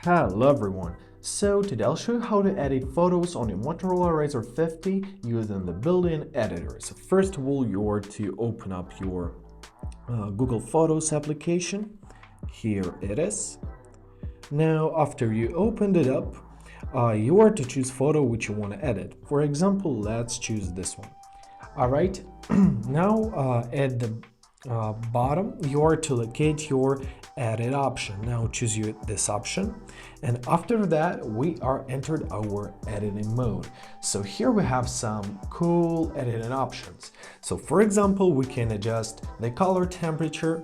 Hello everyone, so today I'll show you how to edit photos on your Motorola Razr 50 using the built-in editor. So first of all, you're to open up your Google Photos application. Here it is. Now after you opened it up, you are to choose photo which you want to edit. For example, let's choose this one. Alright, now at the bottom you are to locate your edit option. Now choose this option, and after that we are entered our editing mode. So here we have some cool editing options. So for example, we can adjust the color temperature,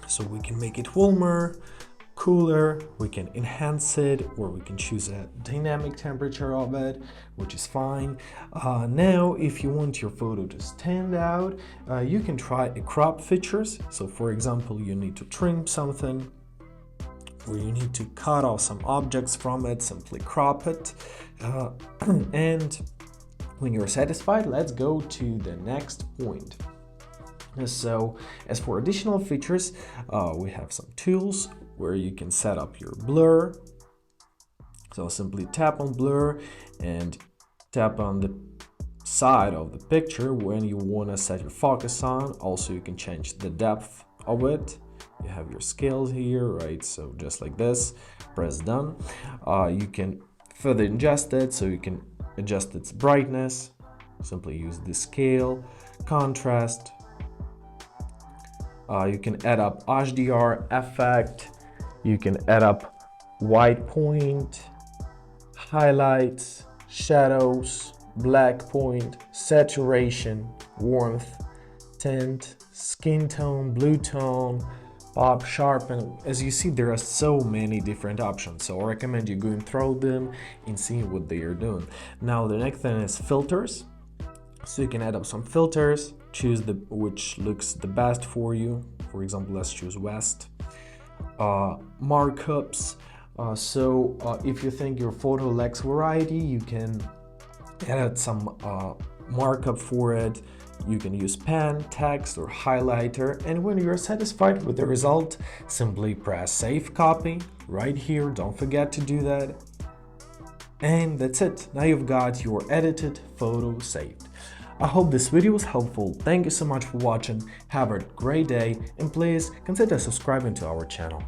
so we can make it warmer, cooler, we can enhance it, or we can choose a dynamic temperature of it, which is fine. Now if you want your photo to stand out, you can try a crop features. So for example, you need to trim something, or you need to cut off some objects from it, simply crop it. And when you're satisfied, let's go to the next point. So as for additional features, we have some tools where you can set up your blur. So simply tap on blur and tap on the side of the picture when you want to set your focus on. Also, you can change the depth of it. You have your scales here, right? So just like this, press done. You can further adjust it, so you can adjust its brightness. Simply use the scale, contrast. You can add up HDR effect. You can add up white point, highlights, shadows, black point, saturation, warmth, tint, skin tone, blue tone, pop, sharpen. As you see, there are so many different options, so I recommend you going through them and seeing what they are doing. Now the next thing is filters. So you can add up some filters, choose which looks the best for you. For example, let's choose West. Markups. If you think your photo lacks variety, you can add some markup for it. You can use pen, text, or highlighter, and when you're satisfied with the result, simply press save copy right here. Don't forget to do that. And that's it. Now you've got your edited photo saved. I hope this video was helpful. Thank you so much for watching. Have a great day, and please consider subscribing to our channel.